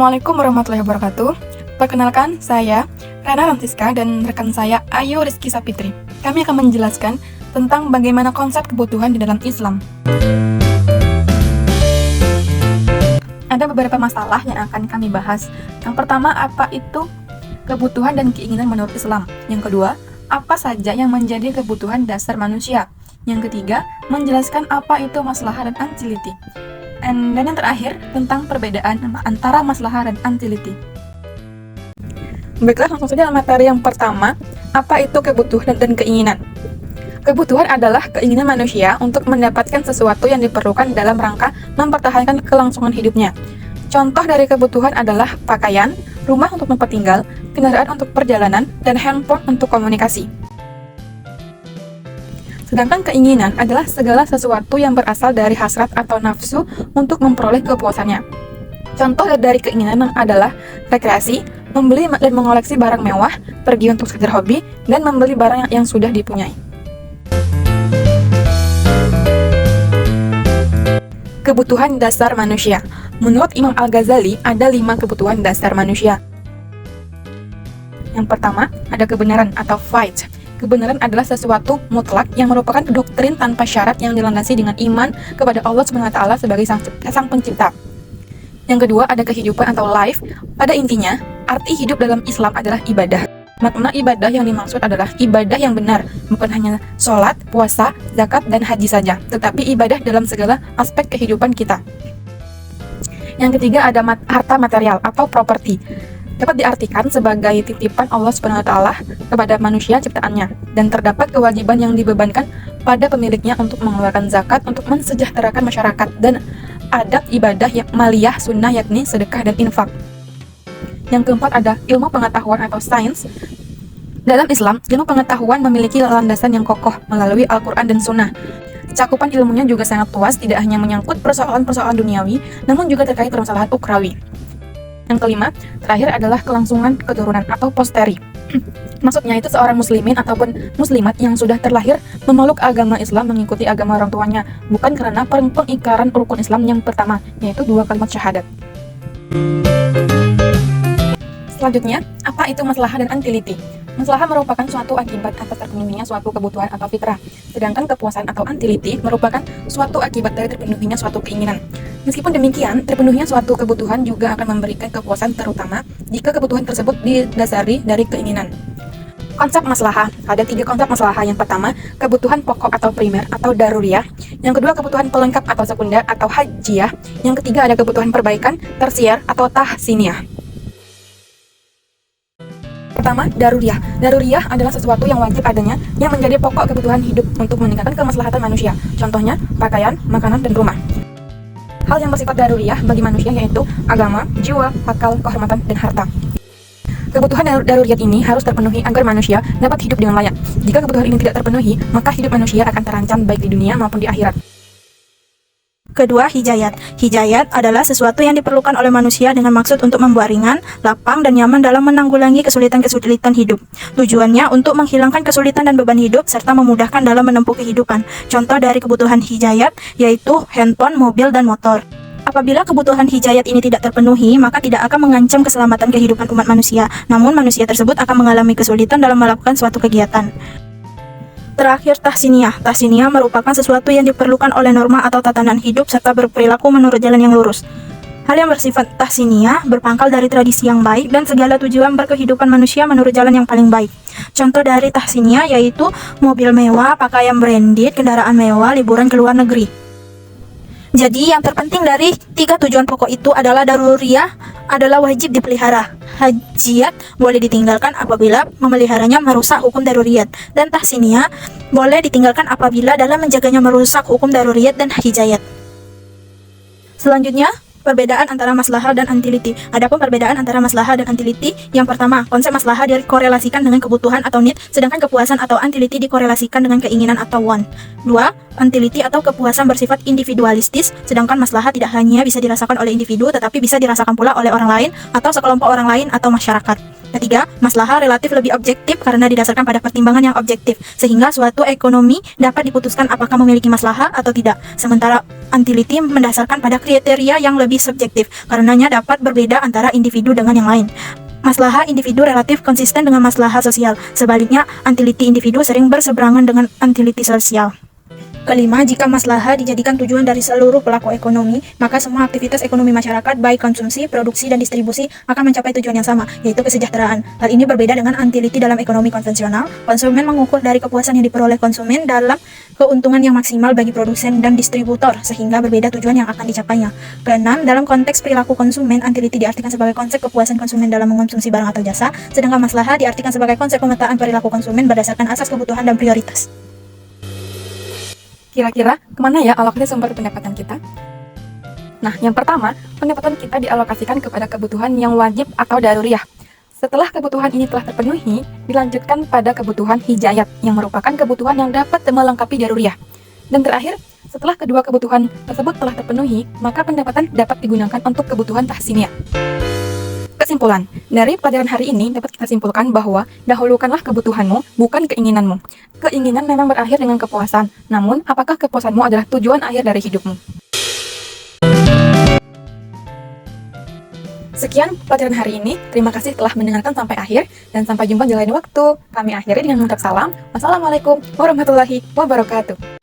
Assalamualaikum warahmatullahi wabarakatuh. Perkenalkan, saya Rana Rantiska dan rekan saya Ayu Rizky Sapitri. Kami akan menjelaskan tentang bagaimana konsep kebutuhan di dalam Islam. Ada beberapa masalah yang akan kami bahas. Yang pertama, apa itu kebutuhan dan keinginan menurut Islam? Yang kedua, apa saja yang menjadi kebutuhan dasar manusia? Yang ketiga, menjelaskan apa itu maslahah dan utility. Dan yang terakhir, tentang perbedaan antara maslahah dan utility. Baiklah, langsung saja materi yang pertama, apa itu kebutuhan dan keinginan? Kebutuhan adalah keinginan manusia untuk mendapatkan sesuatu yang diperlukan dalam rangka mempertahankan kelangsungan hidupnya. Contoh dari kebutuhan adalah pakaian, rumah untuk tempat tinggal, kendaraan untuk perjalanan, dan handphone untuk komunikasi. Sedangkan keinginan adalah segala sesuatu yang berasal dari hasrat atau nafsu untuk memperoleh kepuasannya. Contoh dari keinginan adalah rekreasi, membeli dan mengoleksi barang mewah, pergi untuk sekedar hobi, dan membeli barang yang sudah dipunyai. Kebutuhan dasar manusia. Menurut Imam Al-Ghazali, ada 5 kebutuhan dasar manusia. Yang pertama, ada kebenaran atau faith. Kebenaran adalah sesuatu mutlak yang merupakan doktrin tanpa syarat yang dilandasi dengan iman kepada Allah SWT sebagai sang pencipta. Yang kedua, ada kehidupan atau life. Pada intinya, arti hidup dalam Islam adalah ibadah. Makna ibadah yang dimaksud adalah ibadah yang benar, bukan hanya sholat, puasa, zakat, dan haji saja, tetapi ibadah dalam segala aspek kehidupan kita. Yang ketiga, ada harta material atau properti. Dapat diartikan sebagai titipan Allah SWT kepada manusia ciptaannya, dan terdapat kewajiban yang dibebankan pada pemiliknya untuk mengeluarkan zakat untuk mensejahterakan masyarakat, dan adab ibadah yang maliyah sunnah yakni sedekah dan infak. Yang keempat, ada ilmu pengetahuan atau sains. Dalam Islam, ilmu pengetahuan memiliki landasan yang kokoh melalui Al-Quran dan Sunnah. Cakupan ilmunya juga sangat luas, tidak hanya menyangkut persoalan-persoalan duniawi, namun juga terkait permasalahan ukrawi. Yang kelima, terakhir adalah kelangsungan keturunan atau posteri. Maksudnya itu seorang muslimin ataupun muslimat yang sudah terlahir memeluk agama Islam mengikuti agama orang tuanya, bukan karena pengingkaran rukun Islam yang pertama, yaitu 2 kalimat syahadat. Selanjutnya, apa itu maslahah dan utility? Maslahah merupakan suatu akibat atas terpenuhinya suatu kebutuhan atau fitrah, sedangkan kepuasan atau utility merupakan suatu akibat dari terpenuhinya suatu keinginan. Meskipun demikian, terpenuhinya suatu kebutuhan juga akan memberikan kepuasan, terutama jika kebutuhan tersebut didasari dari keinginan. Konsep maslahah, ada 3 konsep maslahah. Yang pertama, kebutuhan pokok atau primer atau daruriyah. Yang kedua, kebutuhan pelengkap atau sekunder atau hajiyah. Yang ketiga, ada kebutuhan perbaikan, tersier atau tahsiniyah. Pertama, daruriyah. Daruriyah adalah sesuatu yang wajib adanya yang menjadi pokok kebutuhan hidup untuk meningkatkan kemaslahatan manusia. Contohnya, pakaian, makanan, dan rumah. Hal yang bersifat daruriyah bagi manusia yaitu agama, jiwa, akal, kehormatan, dan harta. Kebutuhan daruriyat ini harus terpenuhi agar manusia dapat hidup dengan layak. Jika kebutuhan ini tidak terpenuhi, maka hidup manusia akan terancam baik di dunia maupun di akhirat. Kedua, hijayat. Hijayat adalah sesuatu yang diperlukan oleh manusia dengan maksud untuk membuat ringan, lapang, dan nyaman dalam menanggulangi kesulitan-kesulitan hidup. Tujuannya untuk menghilangkan kesulitan dan beban hidup serta memudahkan dalam menempuh kehidupan. Contoh dari kebutuhan hijayat yaitu handphone, mobil, dan motor. Apabila kebutuhan hijayat ini tidak terpenuhi, maka tidak akan mengancam keselamatan kehidupan umat manusia. Namun manusia tersebut akan mengalami kesulitan dalam melakukan suatu kegiatan. Terakhir, tahsiniyah. Tahsiniyah merupakan sesuatu yang diperlukan oleh norma atau tatanan hidup serta berperilaku menurut jalan yang lurus. Hal yang bersifat tahsiniyah berpangkal dari tradisi yang baik dan segala tujuan berkehidupan manusia menurut jalan yang paling baik. Contoh dari tahsiniyah yaitu mobil mewah, pakaian branded, kendaraan mewah, liburan ke luar negeri. Jadi yang terpenting dari 3 tujuan pokok itu adalah daruriyah adalah wajib dipelihara. Hajiyat boleh ditinggalkan apabila memeliharanya merusak hukum daruriyat, dan tahsiniyah boleh ditinggalkan apabila dalam menjaganya merusak hukum daruriyat dan hijayat. Selanjutnya, perbedaan antara maslahah dan utility. Adapun perbedaan antara maslahah dan utility, yang pertama, konsep maslahah dikorelasikan dengan kebutuhan atau need, sedangkan kepuasan atau utility dikorelasikan dengan keinginan atau want. 2. Utility atau kepuasan bersifat individualistis, sedangkan maslahah tidak hanya bisa dirasakan oleh individu, tetapi bisa dirasakan pula oleh orang lain atau sekelompok orang lain atau masyarakat. Ketiga, maslahah relatif lebih objektif karena didasarkan pada pertimbangan yang objektif, sehingga suatu ekonomi dapat diputuskan apakah memiliki maslahah atau tidak. Sementara utility mendasarkan pada kriteria yang lebih subjektif, karenanya dapat berbeda antara individu dengan yang lain. Maslahah individu relatif konsisten dengan maslahah sosial. Sebaliknya, utility individu sering berseberangan dengan utility sosial. Kelima, jika maslahah dijadikan tujuan dari seluruh pelaku ekonomi, maka semua aktivitas ekonomi masyarakat, baik konsumsi, produksi, dan distribusi, akan mencapai tujuan yang sama, yaitu kesejahteraan. Hal ini berbeda dengan utility dalam ekonomi konvensional. Konsumen mengukur dari kepuasan yang diperoleh konsumen dalam keuntungan yang maksimal bagi produsen dan distributor, sehingga berbeda tujuan yang akan dicapainya. Keenam, dalam konteks perilaku konsumen, utility diartikan sebagai konsep kepuasan konsumen dalam mengonsumsi barang atau jasa, sedangkan maslahah diartikan sebagai konsep pemetaan perilaku konsumen berdasarkan asas kebutuhan dan prioritas. Kira-kira kemana ya alokasi sumber pendapatan kita? Nah, yang pertama, pendapatan kita dialokasikan kepada kebutuhan yang wajib atau daruriyah. Setelah kebutuhan ini telah terpenuhi, dilanjutkan pada kebutuhan hijayat, yang merupakan kebutuhan yang dapat melengkapi daruriyah. Dan terakhir, setelah kedua kebutuhan tersebut telah terpenuhi, maka pendapatan dapat digunakan untuk kebutuhan tahsiniyah. Kesimpulan, dari pelajaran hari ini dapat kita simpulkan bahwa dahulukanlah kebutuhanmu, bukan keinginanmu. Keinginan memang berakhir dengan kepuasan, namun apakah kepuasanmu adalah tujuan akhir dari hidupmu? Sekian pelajaran hari ini, terima kasih telah mendengarkan sampai akhir, dan sampai jumpa di lain waktu. Kami akhiri dengan mengucap salam. Wassalamualaikum warahmatullahi wabarakatuh.